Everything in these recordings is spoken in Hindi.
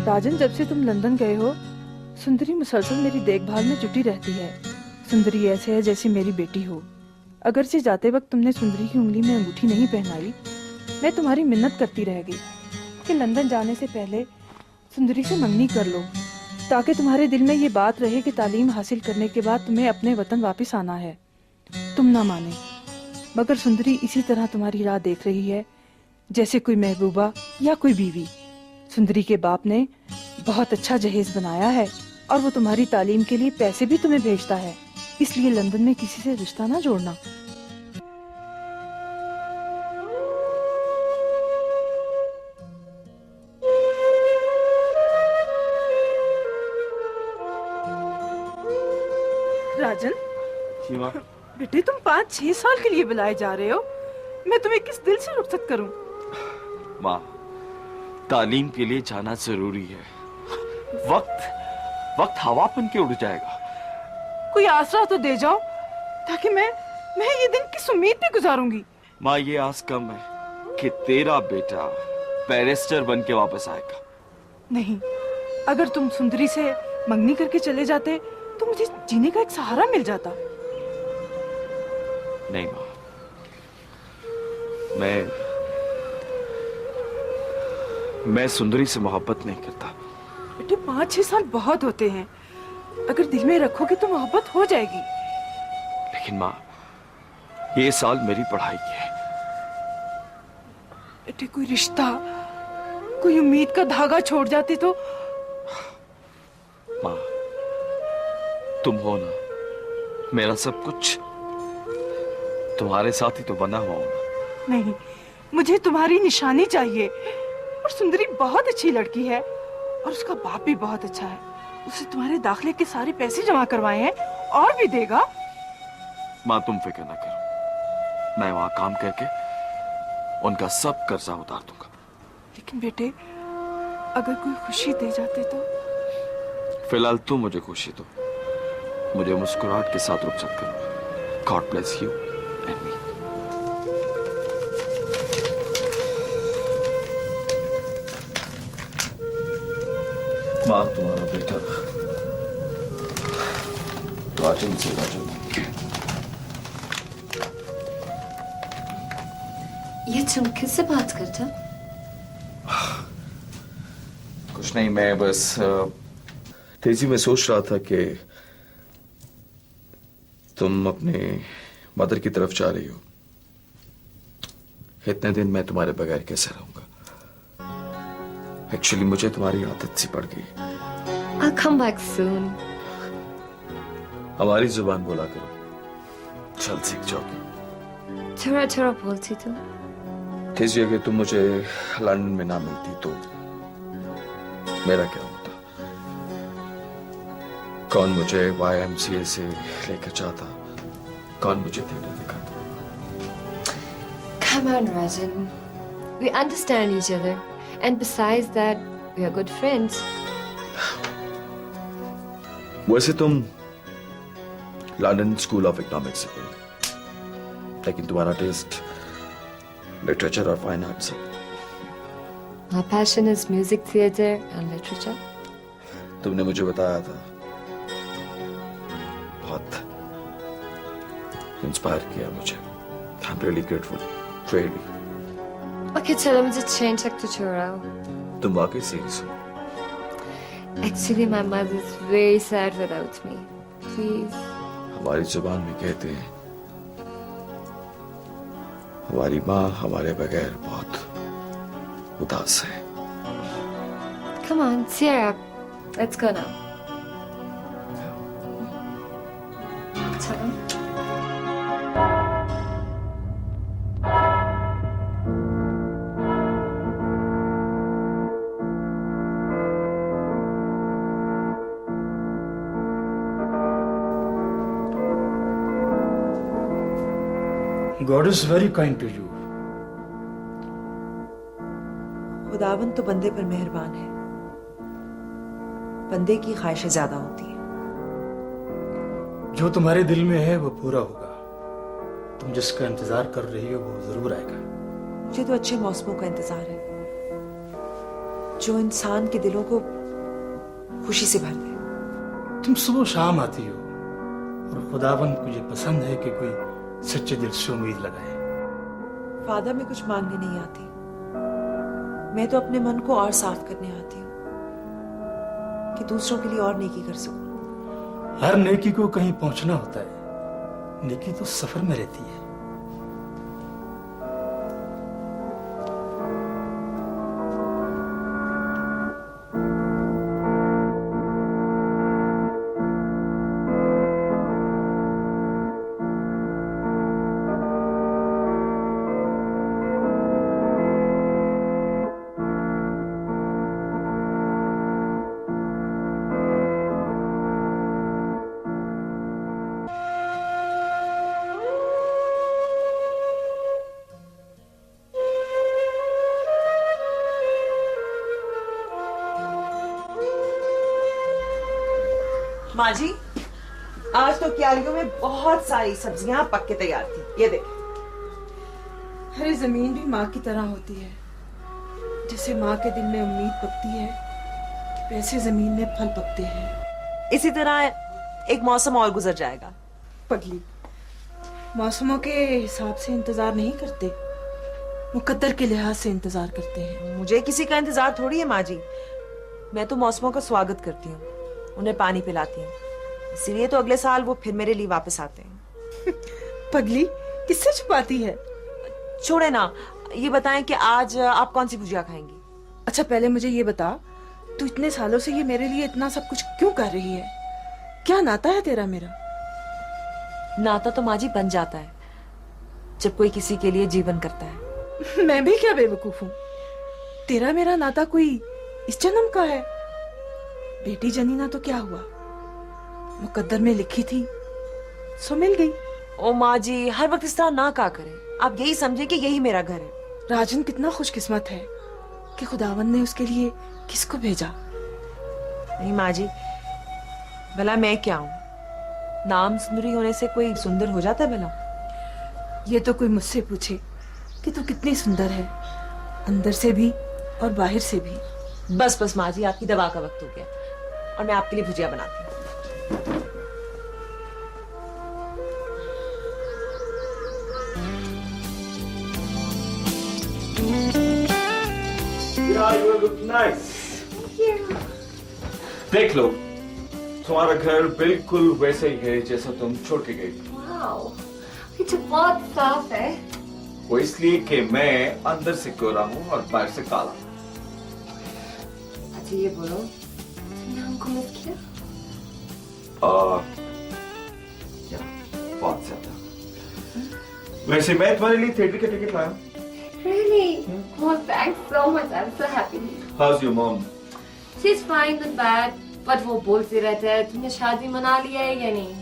राजन, जब से तुम लंदन गए हो, सुंदरी मुसलसल मेरी देखभाल में जुटी रहती है। सुंदरी ऐसे है जैसे मेरी बेटी हो। अगर से जाते वक्त तुमने सुंदरी की उंगली में अंगूठी नहीं पहनाई, मैं तुम्हारी मिन्नत करती रह गई कि लंदन जाने से पहले सुंदरी से मंगनी कर लो, ताकि तुम्हारे दिल में ये बात रहे कि तालीम हासिल करने के बाद तुम्हें अपने वतन वापस आना है। तुम ना माने, मगर सुंदरी इसी तरह तुम्हारी राह देख रही है जैसे कोई महबूबा या कोई बीवी। सुंदरी के बाप ने बहुत अच्छा जहेज बनाया है और वो तुम्हारी तालीम के लिए पैसे भी तुम्हें भेजता है, इसलिए लंदन में किसी से रिश्ता ना जोड़ना। राजन बेटे, तुम 5-6 साल के लिए बुलाए जा रहे हो। मैं तुम्हें किस दिल से रुखसत करूं? माँ, तालीम के लिए जाना जरूरी है। वक्त हवा बन के उड़ जाएगा। कोई आसरा तो दे जाओ, ताकि मैं ये दिन किस उम्मीद पे गुजारूंगी। माँ, ये आस कम है कि तेरा बेटा बैरिस्टर बन के वापस आएगा। नहीं, अगर तुम सुंदरी से मंगनी करके चले जाते तो मुझे जीने का एक सहारा मिल जाता। नहीं माँ, मैं सुंदरी से मोहब्बत नहीं करता। बेटे, 5-6 साल बहुत होते हैं। अगर दिल में रखोगे तो मोहब्बत हो जाएगी। लेकिन माँ, ये साल मेरी पढ़ाई की है। बेटे, कोई रिश्ता, कोई उम्मीद का धागा छोड़ जाते तो। माँ, तुम हो ना मेरा सब कुछ, तुम्हारे साथ ही तो बना हुआ हूं। नहीं, मुझे तुम्हारी निशानी चाहिए। और सुंदरी बहुत अच्छी लड़की है और उसका बाप भी बहुत अच्छा है। उसे तुम्हारे दाखिले के सारे पैसे जमा करवाए हैं और भी देगा। माँ, तुम फिक्र ना करो, मैं वहां काम करके उनका सब कर्जा उतार दूंगा। लेकिन बेटे, अगर कोई खुशी दे जाते तो? फिलहाल तुम मुझे खुशी दो, मुझे मुस्कुराहट के साथ रुखसत करो। God bless you and me. माँ, तुम्हारा बेटा राजन से राजन। ये तुम किससे बात करता? कुछ नहीं, मैं बस तेजी में सोच रहा था कि तुम अपने मदर की तरफ जा रही हो। इतने दिन मैं तुम्हारे बगैर कैसे रहूंगा? एक्चुअली मुझे तुम्हारी आदत सी पड़ गई। I'll come back soon. हमारी जुबान बोला करो, चल सीख जाओगी। थोड़ा थोड़ा बोलती तो। तेजी, अगर तुम मुझे लंदन में ना मिलती तो मेरा क्या होता? कौन मुझे YMCA से लेकर जाता? कौन मुझे थिएटर दिखाता? Come on, Rajan. We understand each other. And besides that, we are good friends. वैसे तुम लंदन स्कूल ऑफ इकोनॉमिक्स से पढ़ी, लेकिन तुम्हारा टेस्ट लिटरेचर और फाइन आर्ट्स है। My passion is music, theater, and literature. तुमने मुझे बताया था, बहुत इंस्पायर किया मुझे। I'm really grateful, really. Okay, चलो मुझे ट्रेन तक तो छोड़ाओ। तुम वाकई सीरियस हो? Actually, my mother is very sad without me. Please. हमारी जुबान में कहते हैं, हमारी माँ हमारे बगैर बहुत उदास है। Come on, cheer up. Let's go now. चलो। God is very kind to you. खुदावन तो बंदे पर मेहरबान है, बंदे की ख्वाहिशें ज्यादा होती हैं। जो तुम्हारे दिल में है वो पूरा होगा। तुम जिसका इंतजार कर रही हो वो जरूर आएगा। मुझे तो अच्छे मौसमों का इंतजार है। जो इंसान के दिलों को खुशी से भर दे। तुम सुबह शाम आती हो और खुदावंद को ये पसंद है कि कोई सच्चे दिल से उम्मीद लगाए। फादर में कुछ मांगने नहीं आती, मैं तो अपने मन को और साफ करने आती हूँ कि दूसरों के लिए और नेकी कर सकूं। हर नेकी को कहीं पहुंचना होता है, नेकी तो सफर में रहती है। माँ जी, आज तो क्यारियों में बहुत सारी सब्जियां पक के तैयार थी, ये देखें। अरे जमीन भी माँ की तरह होती है। जैसे माँ के दिल में उम्मीद पकती है, वैसे जमीन में फल पकते हैं। इसी तरह एक मौसम और गुजर जाएगा। पगली, मौसमों के हिसाब से इंतजार नहीं करते, मुकद्दर के लिहाज से इंतजार करते हैं। मुझे किसी का इंतजार थोड़ी है माँ जी। मैं तो मौसमों का स्वागत करती हूँ, उन्हें पानी पिलाती हूँ, इसीलिए तो अगले साल वो फिर मेरे लिए वापस आते हैं। पगली, किससे छुपाती है? छोड़े ना, ये बताएं कि आज आप कौन सी भुजिया खाएंगी? अच्छा पहले मुझे ये बता, तू इतने सालों से ये मेरे लिए इतना सब कुछ क्यों कर रही है? क्या नाता है तेरा मेरा? नाता तो माँ जी बन जाता है जब कोई किसी के लिए जीवन करता है। मैं भी क्या बेवकूफ हूँ? तेरा मेरा नाता कोई इस जन्म का है? बेटी जनीना तो क्या हुआ, मुकद्दर में लिखी थी सो मिल गई। ओ माँ जी, हर वक्त इस तरह ना कहा करें। आप यही समझे कि यही मेरा घर है। राजन कितना खुशकिस्मत है कि खुदावन ने उसके लिए किसको भेजा। नहीं माँ जी, भला मैं क्या हूँ? नाम सुंदरी होने से कोई सुंदर हो जाता है भला? ये तो कोई मुझसे पूछे कि तू कितनी सुंदर है, अंदर से भी और बाहर से भी। बस बस माँ जी, आपकी दवा का वक्त हो गया और मैं आपके लिए भुजिया बनाती हूँ। Yeah, you look nice. देख लो, तुम्हारा घर बिल्कुल वैसे ही है जैसा तुम छोड़ के गई। वाओ, ये तो बहुत साफ है। वो इसलिए कि मैं अंदर से गोरा हूँ और बाहर से काला। अच्छा ये बोलो, तुमने हमको मिस किया? या बहुत ज्यादा। वैसे मैं तुम्हारे लिए थिएटर के टिकट लाया हूँ। Really? Oh, thanks so much. I'm so happy. How's your mom? She's fine with that. But वो बोलते रहते हैं तुमने शादी मना लिया है या नहीं?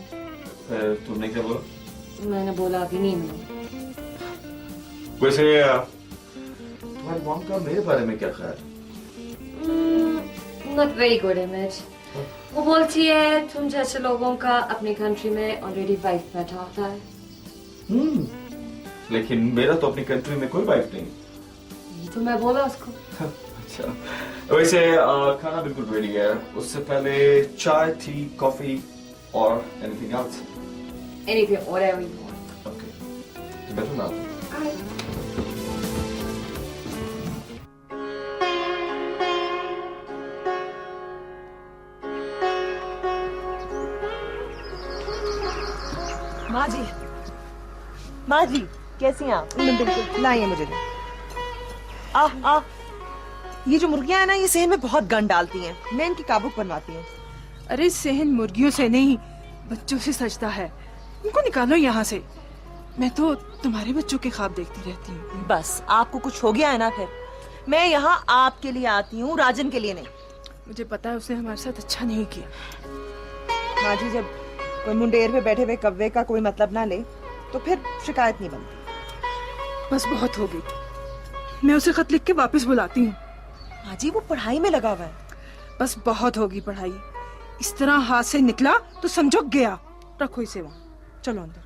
फिर तुमने क्या बोला? मैंने बोला अभी नहीं मना। वैसे तुम्हारी मॉम का मेरे बारे में क्या ख्याल है? Not very good image. वो बोलती है तुम जैसे लोगों का अपनी कंट्री में ऑलरेडी वाइफ बैठा होता है। लेकिन मेरा तो अपनी कंट्री में कोई वाइफ नहीं। ये तो मैं बोला उसको। अच्छा, वैसे खाना बिल्कुल रेडी है। उससे पहले चाय, टी, कॉफी और anything else? Anything, whatever you want. Okay, बैठो ना। माँ जी, माँ जी कैसी हैं आप? मैं बिल्कुल, लाइए मुझे दे। आ ये जो मुर्गियां है ना, ये सेहन में बहुत गंद डालती हैं। मैं इनकी काबू बनवाती हूँ। अरे सहन मुर्गियों से नहीं, बच्चों से सजता है। उनको निकालो यहाँ से। मैं तो तुम्हारे बच्चों के ख्वाब देखती रहती हूँ। बस आपको कुछ हो गया है ना फिर। मैं यहाँ आपके लिए आती हूँ, राजन के लिए नहीं। मुझे पता है उसने हमारे साथ अच्छा नहीं किया। माँ जी, जब कोई मुंडेर पे बैठे हुए कव्वे का कोई मतलब ना ले तो फिर शिकायत नहीं बनती। बस बहुत हो गई, मैं उसे खत लिख के वापस बुलाती हूँ। माँ जी, वो पढ़ाई में लगा हुआ है। बस बहुत होगी पढ़ाई। इस तरह हाथ से निकला तो समझो गया। रखो इसे वहां, चलो अंदर।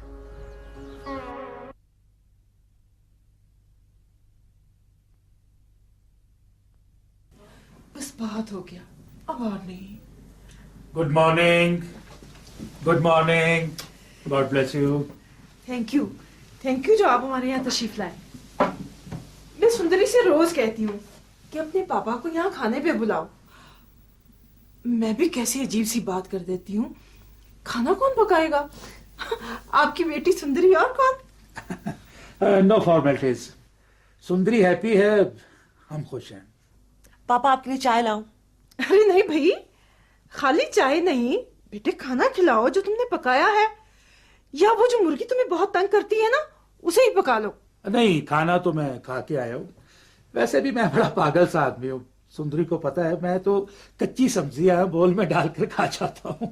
बहुत हो गया, अब और नहीं। Good morning, good morning, God bless you. Thank you जो आप हमारे यहाँ तशरीफ लाए। मैं सुंदरी से रोज कहती हूँ कि अपने पापा को यहाँ खाने पे बुलाओ। मैं भी कैसी अजीब सी बात कर देती हूँ, खाना कौन पकाएगा? आपकी बेटी सुंदरी और कौन? No formalities. सुंदरी हैप्पी है, हम खुश हैं। पापा आपके लिए चाय लाऊं? अरे नहीं भाई, खाली चाय नहीं, बेटे खाना खिलाओ जो तुमने पकाया है, या वो जो मुर्गी तुम्हें बहुत तंग करती है ना, उसे ही पका लो। नहीं, खाना तो मैं खा के आया हूँ। वैसे भी मैं बड़ा पागल सा आदमी हूँ, सुंदरी को पता है। मैं तो कच्ची सब्जियां बोल में डालकर खा जाता हूँ।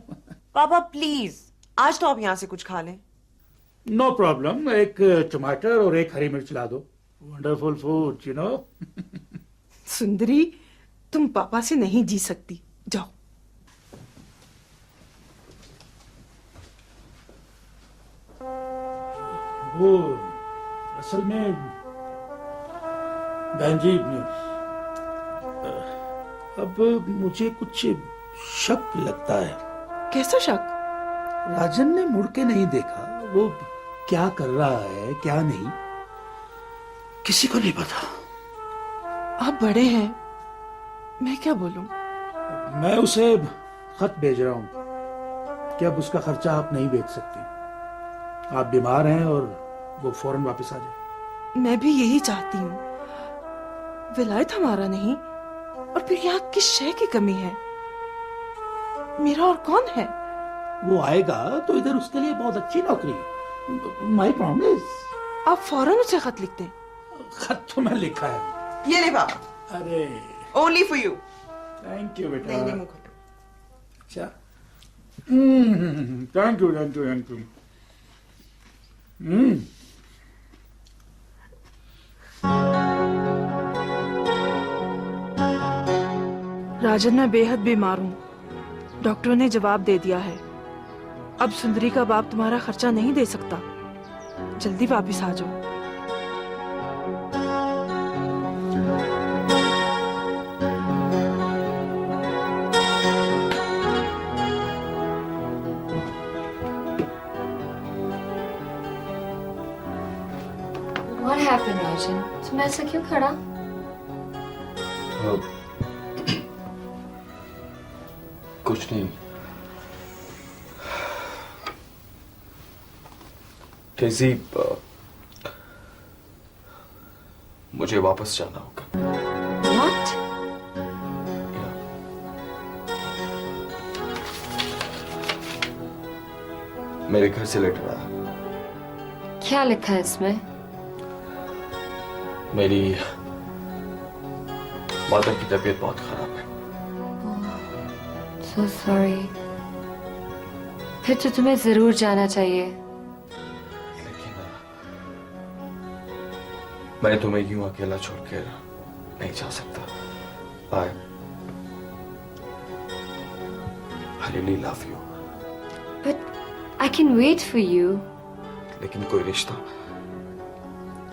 पापा प्लीज, आज तो आप यहाँ से कुछ खा लें। नो प्रॉब्लम, एक टमाटर और एक हरी मिर्च ला दो। Wonderful food, you know. सुंदरी, तुम पापा से नहीं जी सकती, जाओ। वो असल में बहन जी, अब मुझे कुछ शक लगता है। कैसा शक? राजन ने मुड़ के नहीं देखा, वो क्या कर रहा है क्या नहीं, किसी को नहीं पता। आप बड़े हैं, मैं क्या बोलूं? मैं उसे खत भेज रहा हूं कि अब उसका खर्चा आप नहीं भेज सकती। आप बीमार हैं और वो फौरन वापस आ जाए। मैं भी यही चाहती हूँ। विलायत हमारा नहीं, और फिर यहाँ किस शय की कमी है? मेरा और कौन है? वो आएगा तो इधर उसके लिए बहुत अच्छी नौकरी है, माई प्रॉमिस। आप फौरन उसे खत लिख दें। खत तो मैं लिखा है। ये ले पापा, अरे only for you. Thank you बेटा। नहीं नहीं, मुंह खोलो। अच्छा, thank you thank you thank you. Rajan, मैं बेहद बीमार हूँ। डॉक्टरों ने जवाब दे दिया है, अब सुंदरी का बाप तुम्हारा खर्चा नहीं दे सकता। जल्दी वापस आ जाओ। What happened, राजन? तुम ऐसा क्यों खड़ा? कुछ नहीं। डेज़ी, मुझे वापस जाना होगा। What? मेरे घर से लेटर आया। क्या लिखा है इसमें? मेरी मदर की तबीयत बहुत खराब है। So sorry. फिर तो तुम्हें जरूर जाना चाहिए। लेकिन मैं तुम्हें यूं अकेला छोड़कर नहीं जा सकता। I really love you. But I can wait for you. लेकिन कोई रिश्ता,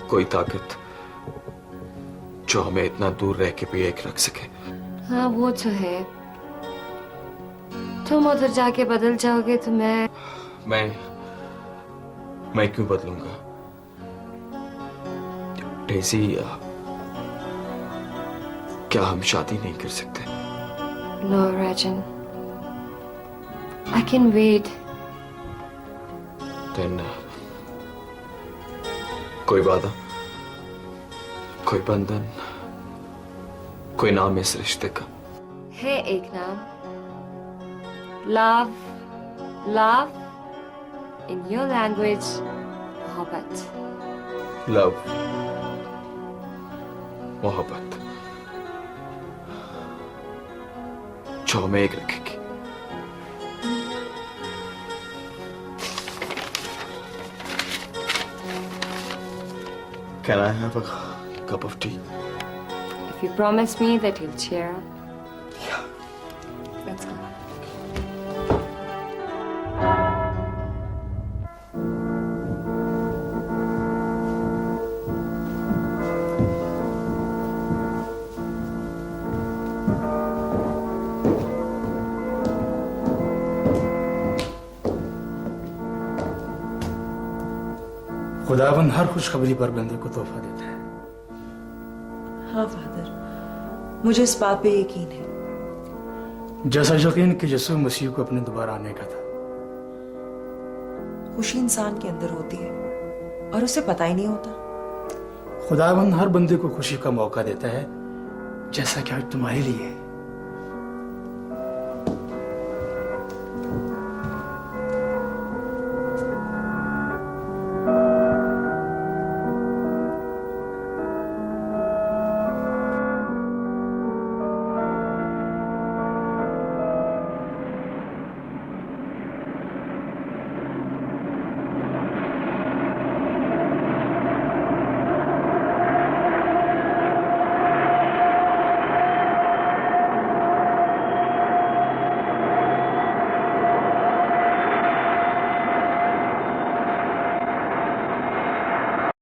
कोई ताकत जो हमें इतना दूर रह के भी एक रख सके। हाँ वो तो है। तुम उधर जाके बदल जाओगे तो मैं क्यों बदलूंगा? डेज़ी, क्या हम शादी नहीं कर सकते? No, Rajan. I can wait. Then कोई वादा, कोई बंधन, कोई नाम इस रिश्ते का? है एक नाम। Love, love. In your language, मोहब्बत। लव, मोहब्बत, जो हमें एक रखेगी। Can I have a cup of tea? If you promise me that you'll cheer up. Yeah. Let's go. खुदावन हर खुशखबरी पर बंदे को तोहफा देता है। हाँ फादर, मुझे इस बात पे यकीन है। जैसा यकीन कि यीशु मसीह को अपने दोबारा आने का था। खुशी इंसान के अंदर होती है और उसे पता ही नहीं होता। खुदावन हर बंदे को खुशी का मौका देता है, जैसा कि आज तुम्हारे लिए है।